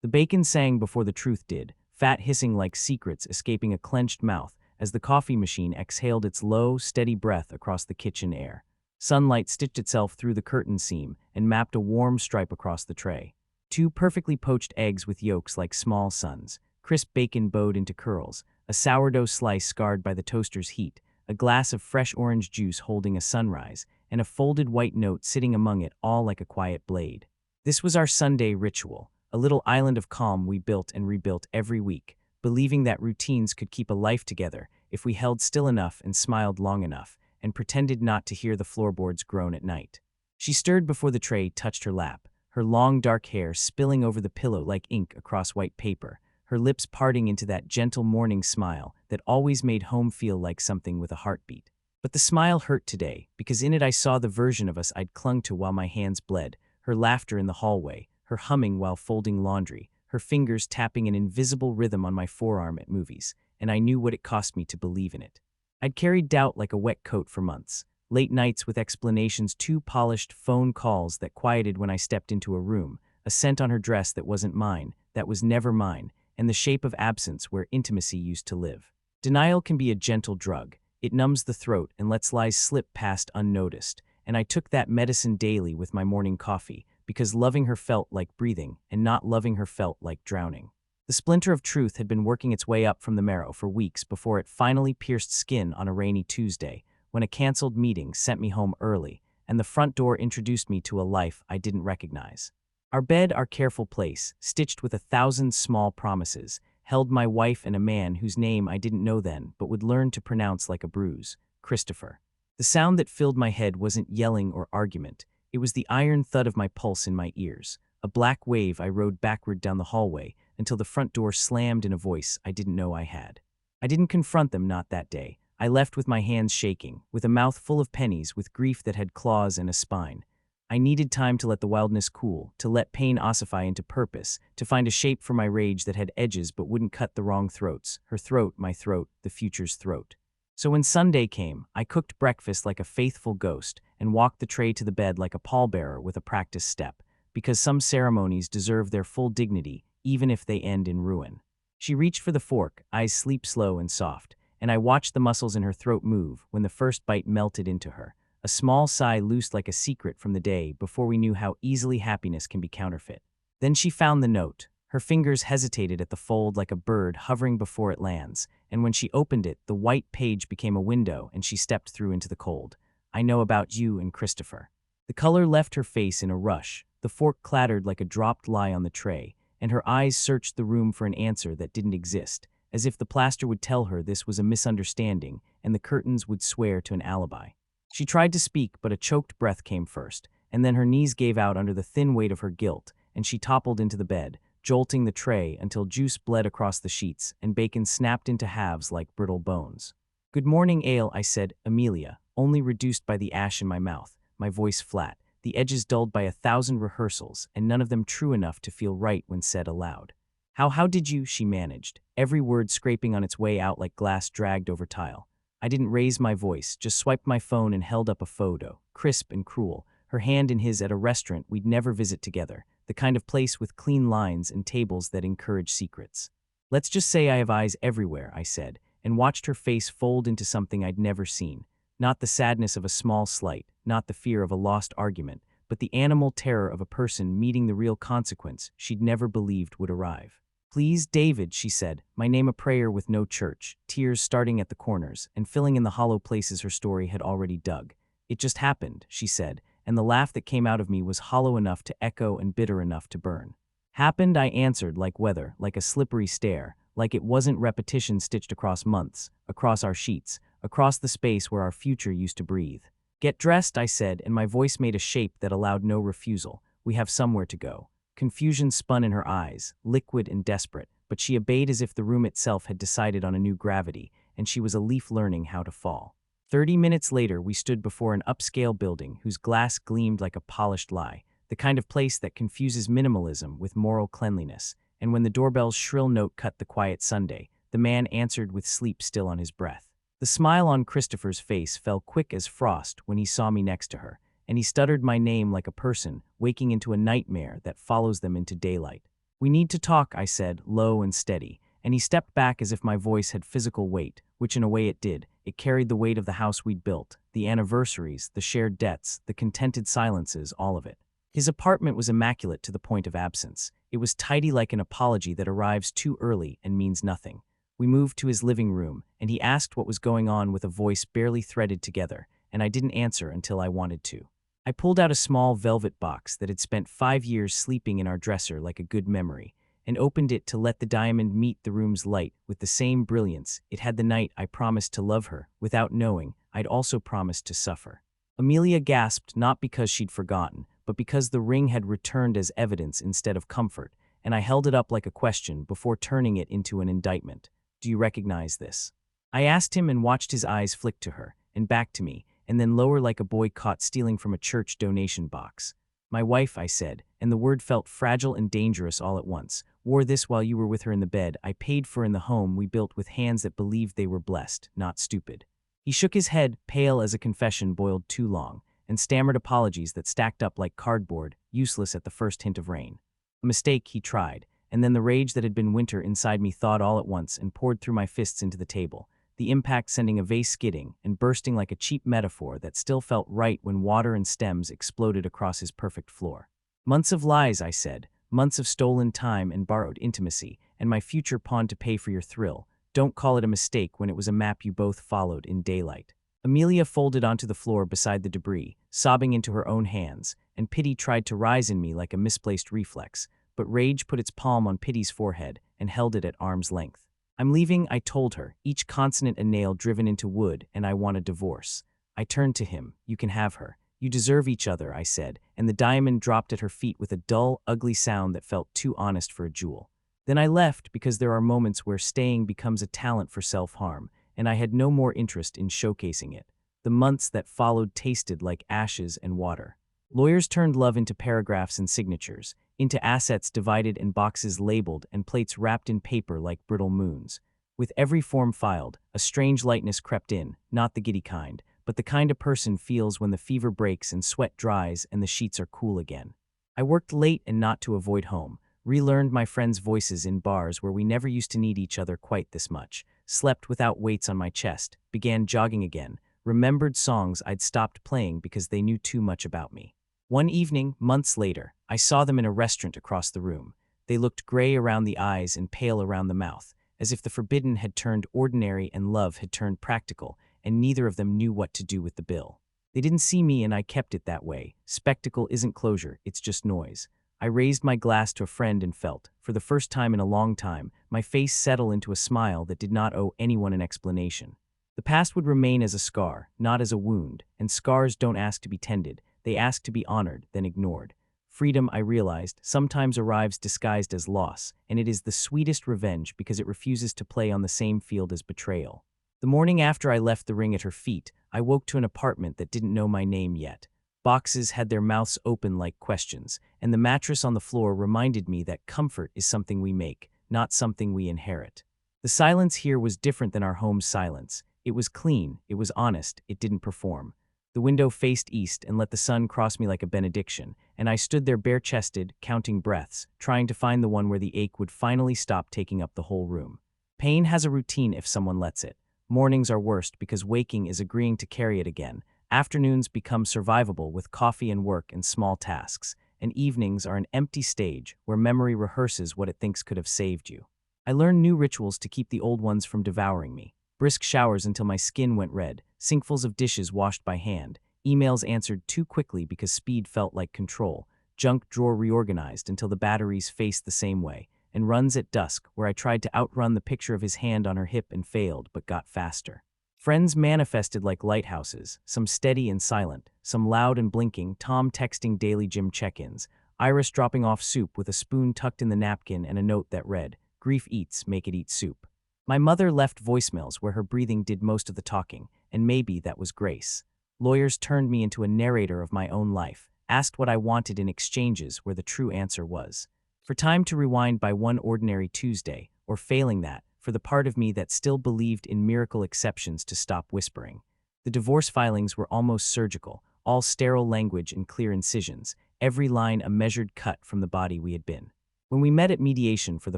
The bacon sang before the truth did, fat hissing like secrets escaping a clenched mouth as the coffee machine exhaled its low, steady breath across the kitchen air. Sunlight stitched itself through the curtain seam and mapped a warm stripe across the tray. Two perfectly poached eggs with yolks like small suns, crisp bacon bowed into curls, a sourdough slice scarred by the toaster's heat, a glass of fresh orange juice holding a sunrise, and a folded white note sitting among it, all like a quiet blade. This was our Sunday ritual, a little island of calm we built and rebuilt every week, believing that routines could keep a life together if we held still enough and smiled long enough, and pretended not to hear the floorboards groan at night. She stirred before the tray touched her lap, her long dark hair spilling over the pillow like ink across white paper, her lips parting into that gentle morning smile that always made home feel like something with a heartbeat. But the smile hurt today, because in it I saw the version of us I'd clung to while my hands bled, her laughter in the hallway, her humming while folding laundry, her fingers tapping an invisible rhythm on my forearm at movies, and I knew what it cost me to believe in it. I'd carried doubt like a wet coat for months, late nights with explanations too polished, phone calls that quieted when I stepped into a room, a scent on her dress that wasn't mine, that was never mine, and the shape of absence where intimacy used to live. Denial can be a gentle drug. It numbs the throat and lets lies slip past unnoticed, and I took that medicine daily with my morning coffee, because loving her felt like breathing, and not loving her felt like drowning. The splinter of truth had been working its way up from the marrow for weeks before it finally pierced skin on a rainy Tuesday, when a canceled meeting sent me home early, and the front door introduced me to a life I didn't recognize. Our bed, our careful place, stitched with 1,000 small promises, held my wife and a man whose name I didn't know then but would learn to pronounce like a bruise, Christopher. The sound that filled my head wasn't yelling or argument. It was the iron thud of my pulse in my ears, a black wave I rode backward down the hallway until the front door slammed in a voice I didn't know I had. I didn't confront them, not that day. I left with my hands shaking, with a mouth full of pennies, with grief that had claws and a spine. I needed time to let the wildness cool, to let pain ossify into purpose, to find a shape for my rage that had edges but wouldn't cut the wrong throats, her throat, my throat, the future's throat. So when Sunday came, I cooked breakfast like a faithful ghost and walked the tray to the bed like a pallbearer with a practiced step, because some ceremonies deserve their full dignity, even if they end in ruin. She reached for the fork, eyes sleep slow and soft, and I watched the muscles in her throat move when the first bite melted into her, a small sigh loosed like a secret from the day before we knew how easily happiness can be counterfeit. Then she found the note. Her fingers hesitated at the fold like a bird hovering before it lands, and when she opened it, the white page became a window and she stepped through into the cold. I know about you and Christopher. The color left her face in a rush, the fork clattered like a dropped lie on the tray, and her eyes searched the room for an answer that didn't exist, as if the plaster would tell her this was a misunderstanding and the curtains would swear to an alibi. She tried to speak, but a choked breath came first, and then her knees gave out under the thin weight of her guilt, and she toppled into the bed, jolting the tray until juice bled across the sheets and bacon snapped into halves like brittle bones. "Good morning, Ale," I said, Amelia, only reduced by the ash in my mouth, my voice flat, the edges dulled by 1,000 rehearsals, and none of them true enough to feel right when said aloud. How did you?" she managed, every word scraping on its way out like glass dragged over tile. I didn't raise my voice, just swiped my phone and held up a photo, crisp and cruel, her hand in his at a restaurant we'd never visit together, the kind of place with clean lines and tables that encourage secrets. "Let's just say I have eyes everywhere," I said, and watched her face fold into something I'd never seen. Not the sadness of a small slight, not the fear of a lost argument, but the animal terror of a person meeting the real consequence she'd never believed would arrive. "Please, David," she said, my name a prayer with no church, tears starting at the corners and filling in the hollow places her story had already dug. "It just happened," she said, and the laugh that came out of me was hollow enough to echo and bitter enough to burn. "Happened," I answered, like weather, like a slippery stare, like it wasn't repetition stitched across months, across our sheets, across the space where our future used to breathe. "Get dressed," I said, and my voice made a shape that allowed no refusal. "We have somewhere to go." Confusion spun in her eyes, liquid and desperate, but she obeyed as if the room itself had decided on a new gravity, and she was a leaf learning how to fall. 30 minutes later, we stood before an upscale building whose glass gleamed like a polished lie, the kind of place that confuses minimalism with moral cleanliness, and when the doorbell's shrill note cut the quiet Sunday, the man answered with sleep still on his breath. The smile on Christopher's face fell quick as frost when he saw me next to her, and he stuttered my name like a person waking into a nightmare that follows them into daylight. "We need to talk," I said, low and steady, and he stepped back as if my voice had physical weight, which in a way it did. It carried the weight of the house we'd built, the anniversaries, the shared debts, the contented silences, all of it. His apartment was immaculate to the point of absence. It was tidy like an apology that arrives too early and means nothing. We moved to his living room, and he asked what was going on with a voice barely threaded together, and I didn't answer until I wanted to. I pulled out a small velvet box that had spent 5 years sleeping in our dresser like a good memory, and opened it to let the diamond meet the room's light with the same brilliance it had the night I promised to love her. Without knowing, I'd also promised to suffer. Amelia gasped, not because she'd forgotten, but because the ring had returned as evidence instead of comfort, and I held it up like a question before turning it into an indictment. "Do you recognize this?" I asked him and watched his eyes flick to her, and back to me, and then lower like a boy caught stealing from a church donation box. "My wife," I said, and the word felt fragile and dangerous all at once, "wore this while you were with her in the bed I paid for in the home we built with hands that believed they were blessed, not stupid." He shook his head, pale as a confession boiled too long, and stammered apologies that stacked up like cardboard, useless at the first hint of rain. A mistake, he tried, and then the rage that had been winter inside me thawed all at once and poured through my fists into the table, the impact sending a vase skidding and bursting like a cheap metaphor that still felt right when water and stems exploded across his perfect floor. "Months of lies," I said, "months of stolen time and borrowed intimacy, and my future pawned to pay for your thrill. Don't call it a mistake when it was a map you both followed in daylight." Amelia folded onto the floor beside the debris, sobbing into her own hands, and pity tried to rise in me like a misplaced reflex, but rage put its palm on pity's forehead and held it at arm's length. "I'm leaving," I told her, each consonant a nail driven into wood, "and I want a divorce." I turned to him. "You can have her. You deserve each other," I said, and the diamond dropped at her feet with a dull, ugly sound that felt too honest for a jewel. Then I left because there are moments where staying becomes a talent for self-harm, and I had no more interest in showcasing it. The months that followed tasted like ashes and water. Lawyers turned love into paragraphs and signatures, into assets divided and boxes labeled and plates wrapped in paper like brittle moons. With every form filed, a strange lightness crept in, not the giddy kind, but the kind a person feels when the fever breaks and sweat dries and the sheets are cool again. I worked late and not to avoid home, relearned my friends' voices in bars where we never used to need each other quite this much, slept without weights on my chest, began jogging again, remembered songs I'd stopped playing because they knew too much about me. One evening, months later, I saw them in a restaurant across the room. They looked gray around the eyes and pale around the mouth, as if the forbidden had turned ordinary and love had turned practical, and neither of them knew what to do with the bill. They didn't see me and I kept it that way. Spectacle isn't closure, it's just noise. I raised my glass to a friend and felt, for the first time in a long time, my face settle into a smile that did not owe anyone an explanation. The past would remain as a scar, not as a wound, and scars don't ask to be tended, they ask to be honored, then ignored. Freedom, I realized, sometimes arrives disguised as loss, and it is the sweetest revenge because it refuses to play on the same field as betrayal. The morning after I left the ring at her feet, I woke to an apartment that didn't know my name yet. Boxes had their mouths open like questions, and the mattress on the floor reminded me that comfort is something we make, not something we inherit. The silence here was different than our home's silence. It was clean, it was honest, it didn't perform. The window faced east and let the sun cross me like a benediction, and I stood there bare-chested, counting breaths, trying to find the one where the ache would finally stop taking up the whole room. Pain has a routine if someone lets it. Mornings are worst because waking is agreeing to carry it again. Afternoons become survivable with coffee and work and small tasks, and evenings are an empty stage where memory rehearses what it thinks could have saved you. I learned new rituals to keep the old ones from devouring me. Brisk showers until my skin went red, sinkfuls of dishes washed by hand, emails answered too quickly because speed felt like control, junk drawer reorganized until the batteries faced the same way, and runs at dusk where I tried to outrun the picture of his hand on her hip and failed but got faster. Friends manifested like lighthouses, some steady and silent, some loud and blinking, Tom texting daily gym check-ins, Iris dropping off soup with a spoon tucked in the napkin and a note that read, "Grief eats, make it eat soup." My mother left voicemails where her breathing did most of the talking, and maybe that was grace. Lawyers turned me into a narrator of my own life, asked what I wanted in exchanges where the true answer was. For time to rewind by one ordinary Tuesday, or failing that, for the part of me that still believed in miracle exceptions to stop whispering. The divorce filings were almost surgical, all sterile language and clear incisions, every line a measured cut from the body we had been. When we met at mediation for the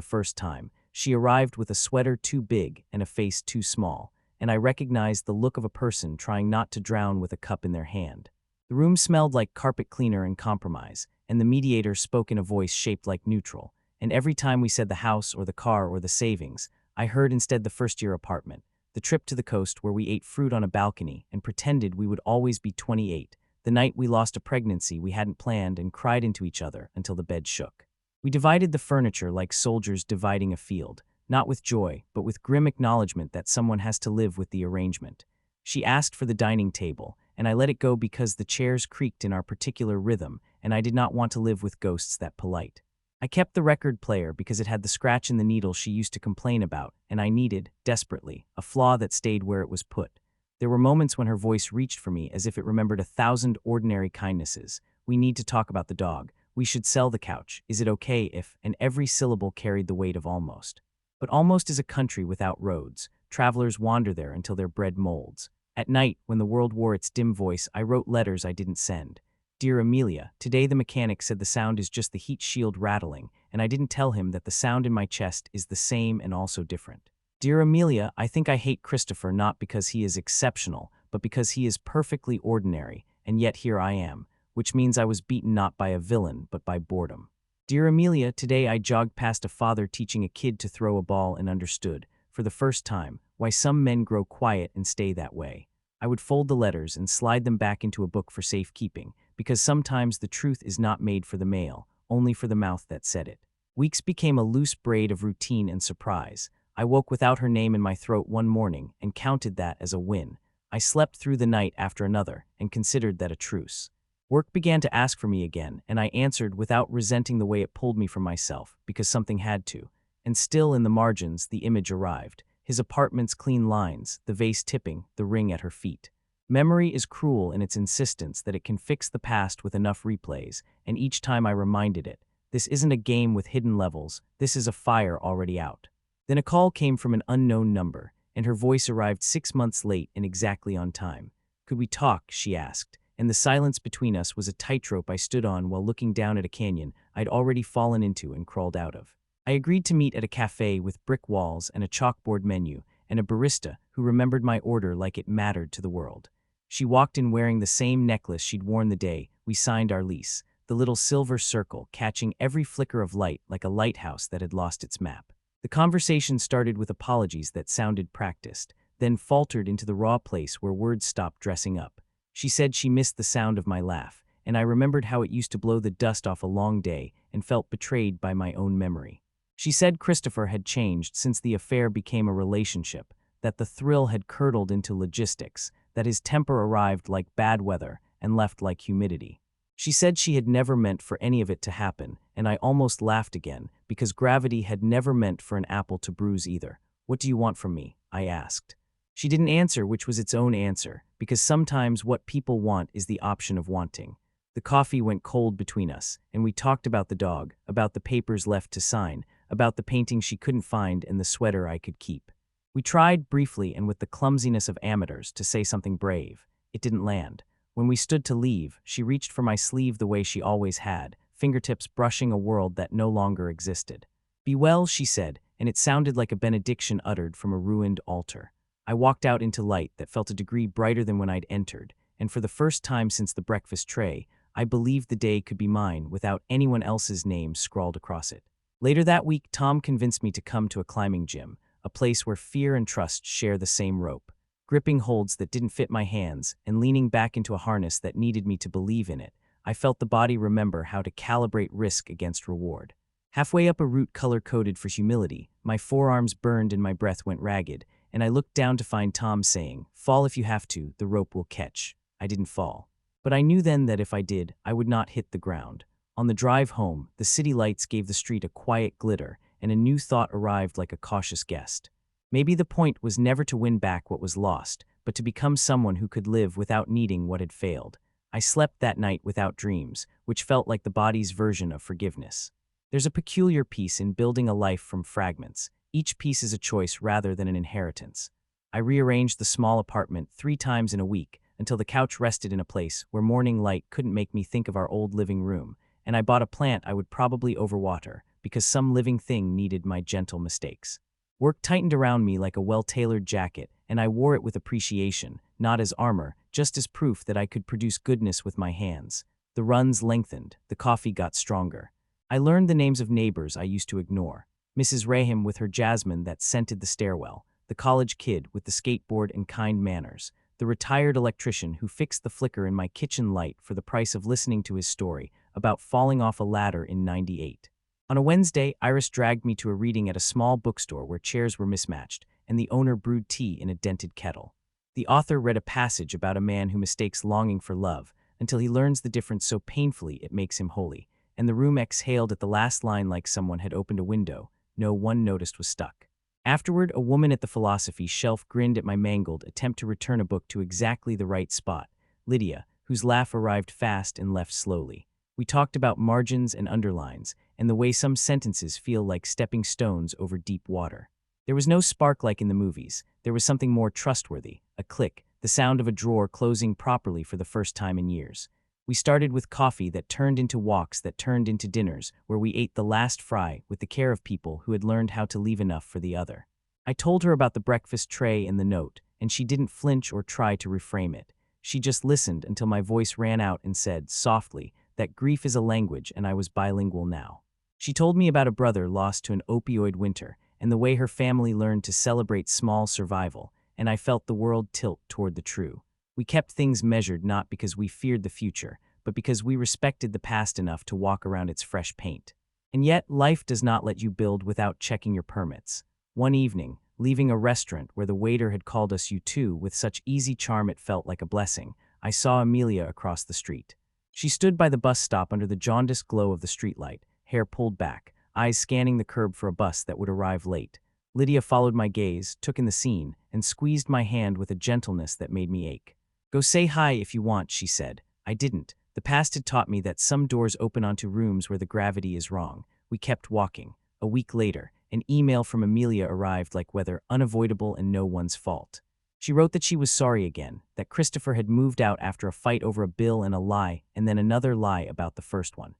first time, she arrived with a sweater too big and a face too small, and I recognized the look of a person trying not to drown with a cup in their hand. The room smelled like carpet cleaner and compromise, and the mediator spoke in a voice shaped like neutral, and every time we said the house or the car or the savings, I heard instead the first-year apartment, the trip to the coast where we ate fruit on a balcony and pretended we would always be 28, the night we lost a pregnancy we hadn't planned and cried into each other until the bed shook. We divided the furniture like soldiers dividing a field, not with joy, but with grim acknowledgement that someone has to live with the arrangement. She asked for the dining table, and I let it go because the chairs creaked in our particular rhythm, and I did not want to live with ghosts that polite. I kept the record player because it had the scratch in the needle she used to complain about, and I needed, desperately, a flaw that stayed where it was put. There were moments when her voice reached for me as if it remembered 1,000 ordinary kindnesses. We need to talk about the dog. We should sell the couch. Is it okay if? And every syllable carried the weight of almost. But almost is a country without roads. Travelers wander there until their bread molds. At night, when the world wore its dim voice, I wrote letters I didn't send. Dear Amelia, today the mechanic said the sound is just the heat shield rattling, and I didn't tell him that the sound in my chest is the same and also different. Dear Amelia, I think I hate Christopher not because he is exceptional, but because he is perfectly ordinary, and yet here I am, which means I was beaten not by a villain, but by boredom. Dear Amelia, today I jogged past a father teaching a kid to throw a ball and understood, for the first time, why some men grow quiet and stay that way. I would fold the letters and slide them back into a book for safekeeping, because sometimes the truth is not made for the mail, only for the mouth that said it. Weeks became a loose braid of routine and surprise. I woke without her name in my throat one morning and counted that as a win. I slept through the night after another and considered that a truce. Work began to ask for me again, and I answered without resenting the way it pulled me from myself, because something had to. And still in the margins, the image arrived. His apartment's clean lines, the vase tipping, the ring at her feet. Memory is cruel in its insistence that it can fix the past with enough replays, and each time I reminded it, this isn't a game with hidden levels, this is a fire already out. Then a call came from an unknown number, and her voice arrived 6 months late and exactly on time. Could we talk, she asked, and the silence between us was a tightrope I stood on while looking down at a canyon I'd already fallen into and crawled out of. I agreed to meet at a cafe with brick walls and a chalkboard menu, and a barista who remembered my order like it mattered to the world. She walked in wearing the same necklace she'd worn the day we signed our lease, the little silver circle catching every flicker of light like a lighthouse that had lost its map. The conversation started with apologies that sounded practiced, then faltered into the raw place where words stopped dressing up. She said she missed the sound of my laugh, and I remembered how it used to blow the dust off a long day and felt betrayed by my own memory. She said Christopher had changed since the affair became a relationship, that the thrill had curdled into logistics, that his temper arrived like bad weather and left like humidity. She said she had never meant for any of it to happen, and I almost laughed again, because gravity had never meant for an apple to bruise either. What do you want from me? I asked. She didn't answer, which was its own answer, because sometimes what people want is the option of wanting. The coffee went cold between us, and we talked about the dog, about the papers left to sign, about the painting she couldn't find and the sweater I could keep. We tried briefly and with the clumsiness of amateurs to say something brave. It didn't land. When we stood to leave, she reached for my sleeve the way she always had, fingertips brushing a world that no longer existed. Be well, she said, and it sounded like a benediction uttered from a ruined altar. I walked out into light that felt a degree brighter than when I'd entered, and for the first time since the breakfast tray, I believed the day could be mine without anyone else's name scrawled across it. Later that week, Tom convinced me to come to a climbing gym, a place where fear and trust share the same rope. Gripping holds that didn't fit my hands and leaning back into a harness that needed me to believe in it, I felt the body remember how to calibrate risk against reward. Halfway up a route color-coded for humility, my forearms burned and my breath went ragged, and I looked down to find Tom saying, "Fall if you have to, the rope will catch." I didn't fall. But I knew then that if I did, I would not hit the ground. On the drive home, the city lights gave the street a quiet glitter, and a new thought arrived like a cautious guest. Maybe the point was never to win back what was lost, but to become someone who could live without needing what had failed. I slept that night without dreams, which felt like the body's version of forgiveness. There's a peculiar peace in building a life from fragments. Each piece is a choice rather than an inheritance. I rearranged the small apartment 3 times in a week until the couch rested in a place where morning light couldn't make me think of our old living room, and I bought a plant I would probably overwater, because some living thing needed my gentle mistakes. Work tightened around me like a well-tailored jacket, and I wore it with appreciation, not as armor, just as proof that I could produce goodness with my hands. The runs lengthened, the coffee got stronger. I learned the names of neighbors I used to ignore. Mrs. Raham with her jasmine that scented the stairwell, the college kid with the skateboard and kind manners, the retired electrician who fixed the flicker in my kitchen light for the price of listening to his story about falling off a ladder in '98. On a Wednesday, Iris dragged me to a reading at a small bookstore where chairs were mismatched, and the owner brewed tea in a dented kettle. The author read a passage about a man who mistakes longing for love until he learns the difference so painfully it makes him holy, and the room exhaled at the last line like someone had opened a window no one noticed was stuck. Afterward, a woman at the philosophy shelf grinned at my mangled attempt to return a book to exactly the right spot, Lydia, whose laugh arrived fast and left slowly. We talked about margins and underlines, and the way some sentences feel like stepping stones over deep water. There was no spark like in the movies. There was something more trustworthy, a click, the sound of a drawer closing properly for the first time in years. We started with coffee that turned into walks that turned into dinners, where we ate the last fry with the care of people who had learned how to leave enough for the other. I told her about the breakfast tray and the note, and she didn't flinch or try to reframe it. She just listened until my voice ran out and said, softly, that grief is a language and I was bilingual now. She told me about a brother lost to an opioid winter and the way her family learned to celebrate small survival, and I felt the world tilt toward the true. We kept things measured not because we feared the future, but because we respected the past enough to walk around its fresh paint. And yet, life does not let you build without checking your permits. One evening, leaving a restaurant where the waiter had called us you two with such easy charm it felt like a blessing, I saw Amelia across the street. She stood by the bus stop under the jaundiced glow of the streetlight, hair pulled back, eyes scanning the curb for a bus that would arrive late. Lydia followed my gaze, took in the scene, and squeezed my hand with a gentleness that made me ache. Go say hi if you want, she said. I didn't. The past had taught me that some doors open onto rooms where the gravity is wrong. We kept walking. A week later, an email from Amelia arrived like weather, unavoidable and no one's fault. She wrote that she was sorry again, that Christopher had moved out after a fight over a bill and a lie, and then another lie about the first one.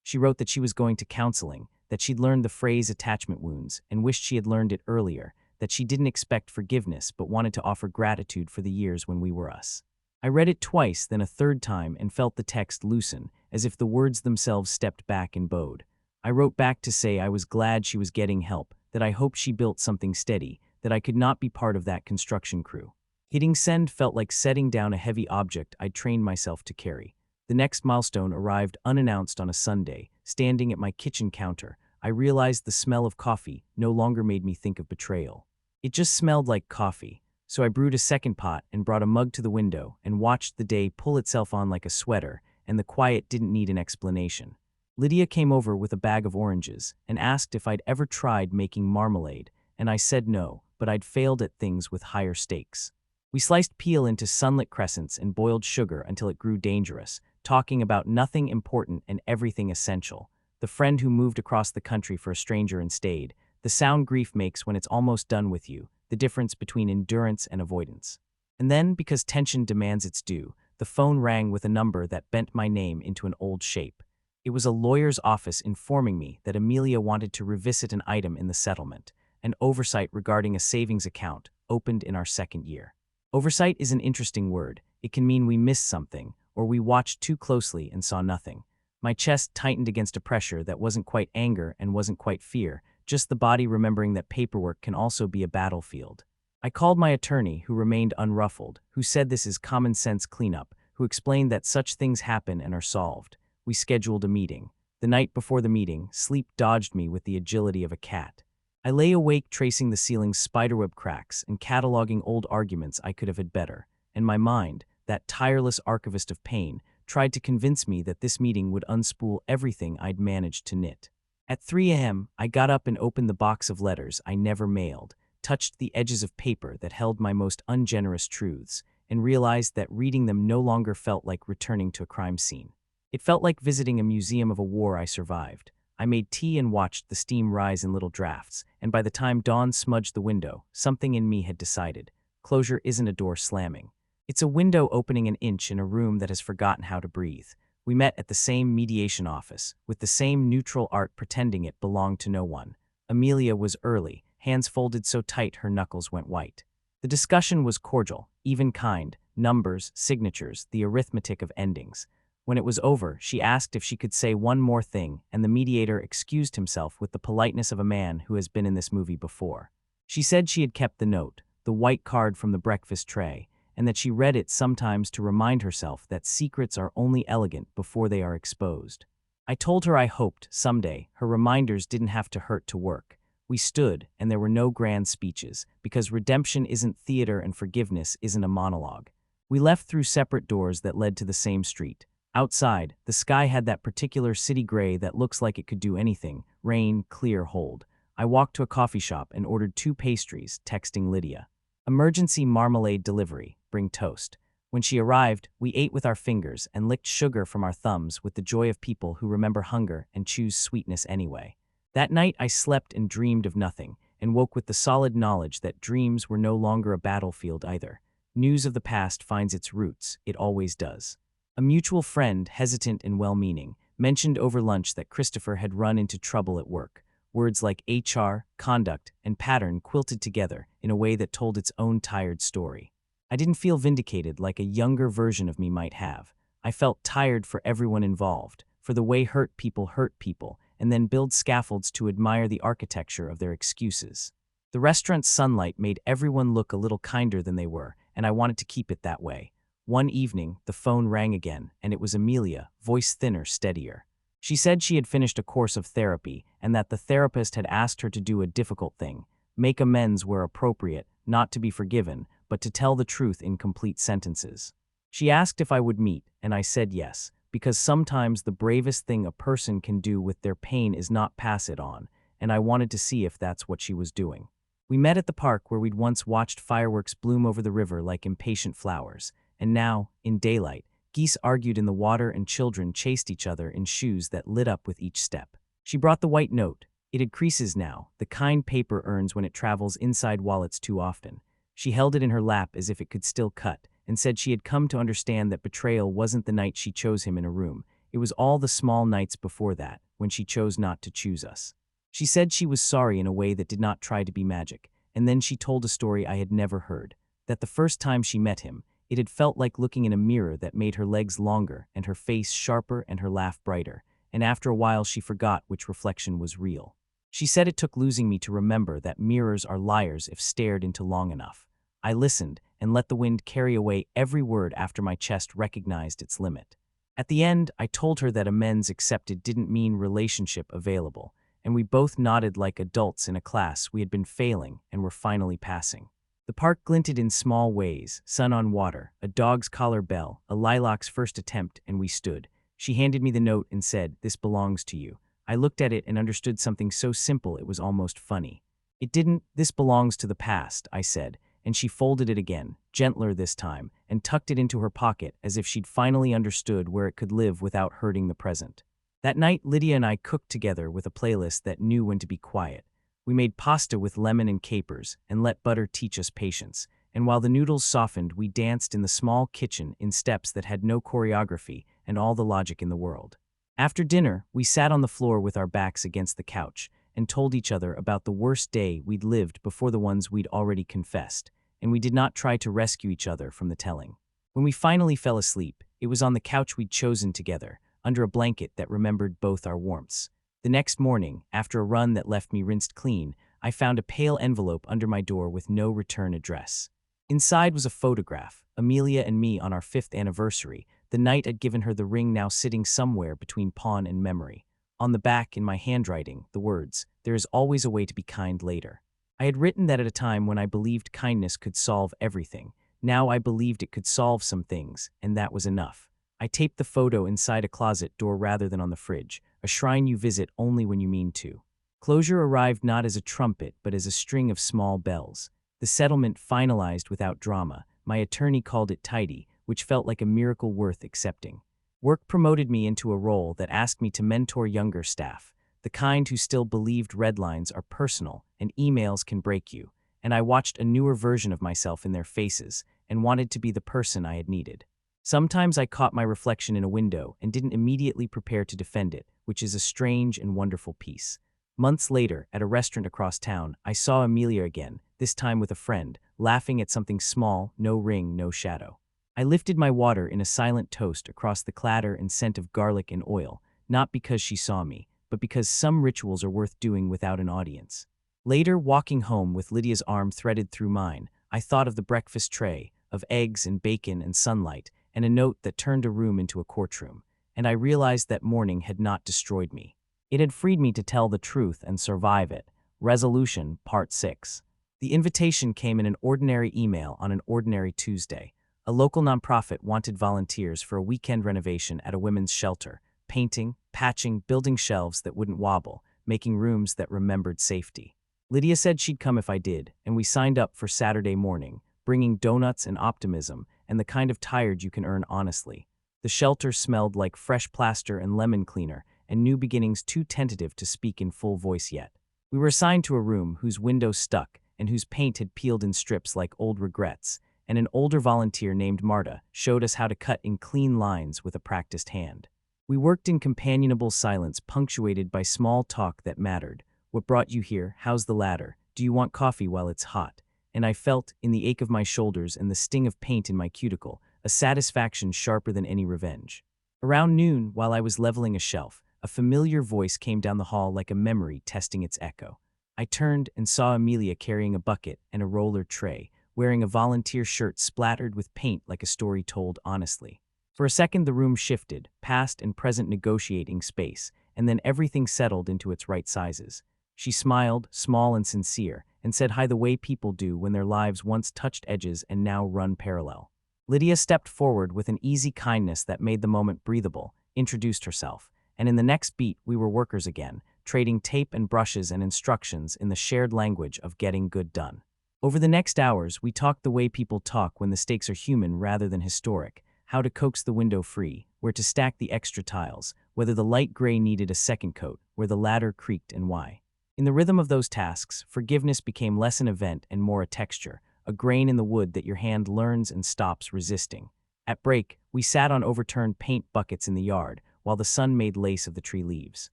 She wrote that she was going to counseling, that she'd learned the phrase attachment wounds and wished she had learned it earlier, that she didn't expect forgiveness but wanted to offer gratitude for the years when we were us. I read it twice, then a third time, and felt the text loosen, as if the words themselves stepped back and bowed. I wrote back to say I was glad she was getting help, that I hoped she built something steady, that I could not be part of that construction crew. Hitting send felt like setting down a heavy object I'd trained myself to carry. The next milestone arrived unannounced on a Sunday. Standing at my kitchen counter, I realized the smell of coffee no longer made me think of betrayal. It just smelled like coffee. So I brewed a second pot and brought a mug to the window and watched the day pull itself on like a sweater, and the quiet didn't need an explanation. Lydia came over with a bag of oranges and asked if I'd ever tried making marmalade, and I said no, but I'd failed at things with higher stakes. We sliced peel into sunlit crescents and boiled sugar until it grew dangerous, talking about nothing important and everything essential. The friend who moved across the country for a stranger and stayed, the sound grief makes when it's almost done with you, the difference between endurance and avoidance. And then, because tension demands its due, the phone rang with a number that bent my name into an old shape. It was a lawyer's office informing me that Amelia wanted to revisit an item in the settlement, an oversight regarding a savings account opened in our second year. Oversight is an interesting word. It can mean we missed something, or we watched too closely and saw nothing. My chest tightened against a pressure that wasn't quite anger and wasn't quite fear, just the body remembering that paperwork can also be a battlefield. I called my attorney, who remained unruffled, who said this is common sense cleanup, who explained that such things happen and are solved. We scheduled a meeting. The night before the meeting, sleep dodged me with the agility of a cat. I lay awake tracing the ceiling's spiderweb cracks and cataloging old arguments I could have had better, and my mind, that tireless archivist of pain, tried to convince me that this meeting would unspool everything I'd managed to knit. At 3 a.m., I got up and opened the box of letters I never mailed, touched the edges of paper that held my most ungenerous truths, and realized that reading them no longer felt like returning to a crime scene. It felt like visiting a museum of a war I survived. I made tea and watched the steam rise in little drafts, and by the time dawn smudged the window, something in me had decided. Closure isn't a door slamming. It's a window opening an inch in a room that has forgotten how to breathe. We met at the same mediation office, with the same neutral art pretending it belonged to no one. Amelia was early, hands folded so tight her knuckles went white. The discussion was cordial, even kind, numbers, signatures, the arithmetic of endings. When it was over, she asked if she could say one more thing, and the mediator excused himself with the politeness of a man who has been in this movie before. She said she had kept the note, the white card from the breakfast tray, and that she read it sometimes to remind herself that secrets are only elegant before they are exposed. I told her I hoped, someday, her reminders didn't have to hurt to work. We stood, and there were no grand speeches, because redemption isn't theater and forgiveness isn't a monologue. We left through separate doors that led to the same street. Outside, the sky had that particular city gray that looks like it could do anything: rain, clear, hold. I walked to a coffee shop and ordered 2 pastries, texting Lydia. Emergency marmalade delivery, bring toast. When she arrived, we ate with our fingers and licked sugar from our thumbs with the joy of people who remember hunger and choose sweetness anyway. That night I slept and dreamed of nothing, and woke with the solid knowledge that dreams were no longer a battlefield either. News of the past finds its roots, it always does. A mutual friend, hesitant and well-meaning, mentioned over lunch that Christopher had run into trouble at work. Words like HR, conduct, and pattern quilted together in a way that told its own tired story. I didn't feel vindicated like a younger version of me might have. I felt tired for everyone involved, for the way hurt people, and then build scaffolds to admire the architecture of their excuses. The restaurant's sunlight made everyone look a little kinder than they were, and I wanted to keep it that way. One evening, the phone rang again, and it was Amelia, voice thinner, steadier. She said she had finished a course of therapy and that the therapist had asked her to do a difficult thing: make amends where appropriate, not to be forgiven, but to tell the truth in complete sentences. She asked if I would meet, and I said yes, because sometimes the bravest thing a person can do with their pain is not pass it on, and I wanted to see if that's what she was doing. We met at the park where we'd once watched fireworks bloom over the river like impatient flowers, and now, in daylight, geese argued in the water and children chased each other in shoes that lit up with each step. She brought the white note. It had creases now, the kind paper earns when it travels inside wallets too often. She held it in her lap as if it could still cut, and said she had come to understand that betrayal wasn't the night she chose him in a room. It was all the small nights before that, when she chose not to choose us. She said she was sorry in a way that did not try to be magic, and then she told a story I had never heard, that the first time she met him, it had felt like looking in a mirror that made her legs longer and her face sharper and her laugh brighter, and after a while she forgot which reflection was real. She said it took losing me to remember that mirrors are liars if stared into long enough. I listened and let the wind carry away every word after my chest recognized its limit. At the end, I told her that amends accepted didn't mean relationship available, and we both nodded like adults in a class we had been failing and were finally passing. The park glinted in small ways: sun on water, a dog's collar bell, a lilac's first attempt, and we stood. She handed me the note and said, "This belongs to you." I looked at it and understood something so simple it was almost funny. It didn't. "This belongs to the past," I said, and she folded it again, gentler this time, and tucked it into her pocket as if she'd finally understood where it could live without hurting the present. That night, Lydia and I cooked together with a playlist that knew when to be quiet. We made pasta with lemon and capers and let butter teach us patience, and while the noodles softened, we danced in the small kitchen in steps that had no choreography and all the logic in the world. After dinner, we sat on the floor with our backs against the couch and told each other about the worst day we'd lived before the ones we'd already confessed, and we did not try to rescue each other from the telling. When we finally fell asleep, it was on the couch we'd chosen together, under a blanket that remembered both our warmths. The next morning, after a run that left me rinsed clean, I found a pale envelope under my door with no return address. Inside was a photograph, Amelia and me on our 5th anniversary, the night I'd given her the ring now sitting somewhere between pawn and memory. On the back, in my handwriting, the words, "There is always a way to be kind later." I had written that at a time when I believed kindness could solve everything. Now I believed it could solve some things, and that was enough. I taped the photo inside a closet door rather than on the fridge, a shrine you visit only when you mean to. Closure arrived not as a trumpet, but as a string of small bells. The settlement finalized without drama. My attorney called it tidy, which felt like a miracle worth accepting. Work promoted me into a role that asked me to mentor younger staff, the kind who still believed red lines are personal and emails can break you, and I watched a newer version of myself in their faces and wanted to be the person I had needed. Sometimes I caught my reflection in a window and didn't immediately prepare to defend it, which is a strange and wonderful piece. Months later, at a restaurant across town, I saw Amelia again, this time with a friend, laughing at something small, no ring, no shadow. I lifted my water in a silent toast across the clatter and scent of garlic and oil, not because she saw me, but because some rituals are worth doing without an audience. Later, walking home with Lydia's arm threaded through mine, I thought of the breakfast tray, of eggs and bacon and sunlight, and a note that turned a room into a courtroom, and I realized that morning had not destroyed me. It had freed me to tell the truth and survive it. Resolution, Part 6. The invitation came in an ordinary email on an ordinary Tuesday. A local nonprofit wanted volunteers for a weekend renovation at a women's shelter, painting, patching, building shelves that wouldn't wobble, making rooms that remembered safety. Lydia said she'd come if I did, and we signed up for Saturday morning, bringing donuts and optimism, and the kind of tired you can earn honestly. The shelter smelled like fresh plaster and lemon cleaner, and new beginnings too tentative to speak in full voice yet. We were assigned to a room whose windows stuck and whose paint had peeled in strips like old regrets, and an older volunteer named Marta showed us how to cut in clean lines with a practiced hand. We worked in companionable silence punctuated by small talk that mattered. What brought you here? How's the ladder? Do you want coffee while it's hot? And I felt, in the ache of my shoulders and the sting of paint in my cuticle, a satisfaction sharper than any revenge. Around noon, while I was leveling a shelf, a familiar voice came down the hall like a memory testing its echo. I turned and saw Amelia carrying a bucket and a roller tray, wearing a volunteer shirt splattered with paint like a story told honestly. For a second the room shifted, past and present negotiating space, and then everything settled into its right sizes. She smiled, small and sincere, and said hi the way people do when their lives once touched edges and now run parallel. Lydia stepped forward with an easy kindness that made the moment breathable, introduced herself, and in the next beat we were workers again, trading tape and brushes and instructions in the shared language of getting good done. Over the next hours, we talked the way people talk when the stakes are human rather than historic, how to coax the window free, where to stack the extra tiles, whether the light gray needed a second coat, where the ladder creaked and why. In the rhythm of those tasks, forgiveness became less an event and more a texture, a grain in the wood that your hand learns and stops resisting. At break, we sat on overturned paint buckets in the yard, while the sun made lace of the tree leaves.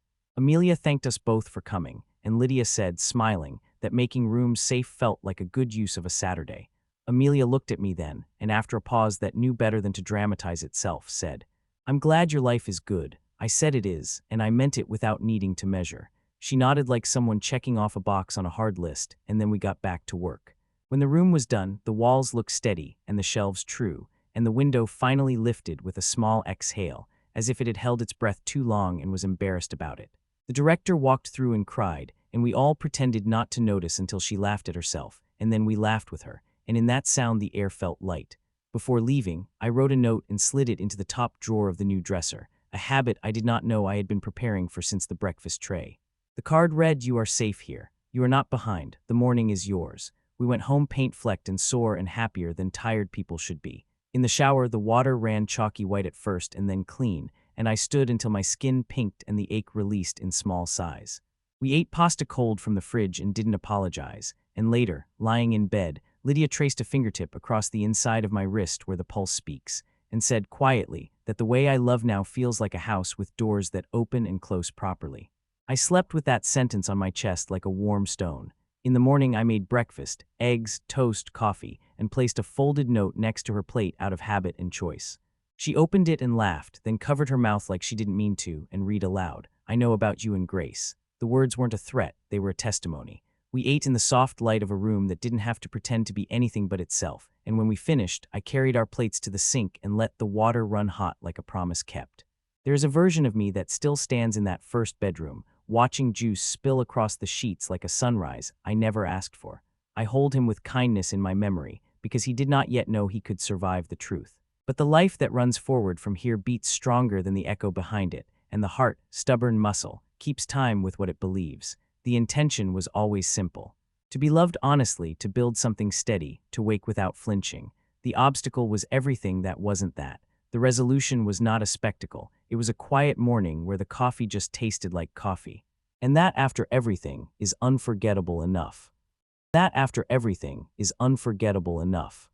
Amelia thanked us both for coming, and Lydia said, smiling, that making rooms safe felt like a good use of a Saturday. Amelia looked at me then, and after a pause that knew better than to dramatize itself, said, "I'm glad your life is good." I said it is, and I meant it without needing to measure. She nodded like someone checking off a box on a hard list, and then we got back to work. When the room was done, the walls looked steady and the shelves true, and the window finally lifted with a small exhale, as if it had held its breath too long and was embarrassed about it. The director walked through and cried, and we all pretended not to notice until she laughed at herself, and then we laughed with her, and in that sound the air felt light. Before leaving, I wrote a note and slid it into the top drawer of the new dresser, a habit I did not know I had been preparing for since the breakfast tray. The card read, "You are safe here. You are not behind. The morning is yours." We went home paint-flecked and sore and happier than tired people should be. In the shower, the water ran chalky white at first and then clean, and I stood until my skin pinked and the ache released in small sighs. We ate pasta cold from the fridge and didn't apologize, and later, lying in bed, Lydia traced a fingertip across the inside of my wrist where the pulse speaks, and said quietly that the way I love now feels like a house with doors that open and close properly. I slept with that sentence on my chest like a warm stone. In the morning I made breakfast, eggs, toast, coffee, and placed a folded note next to her plate out of habit and choice. She opened it and laughed, then covered her mouth like she didn't mean to, and read aloud, "I know about you and Grace." The words weren't a threat, they were a testimony. We ate in the soft light of a room that didn't have to pretend to be anything but itself, and when we finished, I carried our plates to the sink and let the water run hot like a promise kept. There is a version of me that still stands in that first bedroom, watching juice spill across the sheets like a sunrise I never asked for. I hold him with kindness in my memory, because he did not yet know he could survive the truth. But the life that runs forward from here beats stronger than the echo behind it, and the heart, stubborn muscle, keeps time with what it believes. The intention was always simple. To be loved honestly, to build something steady, to wake without flinching. The obstacle was everything that wasn't that. The resolution was not a spectacle. It was a quiet morning where the coffee just tasted like coffee. And that after everything is unforgettable enough. That after everything is unforgettable enough.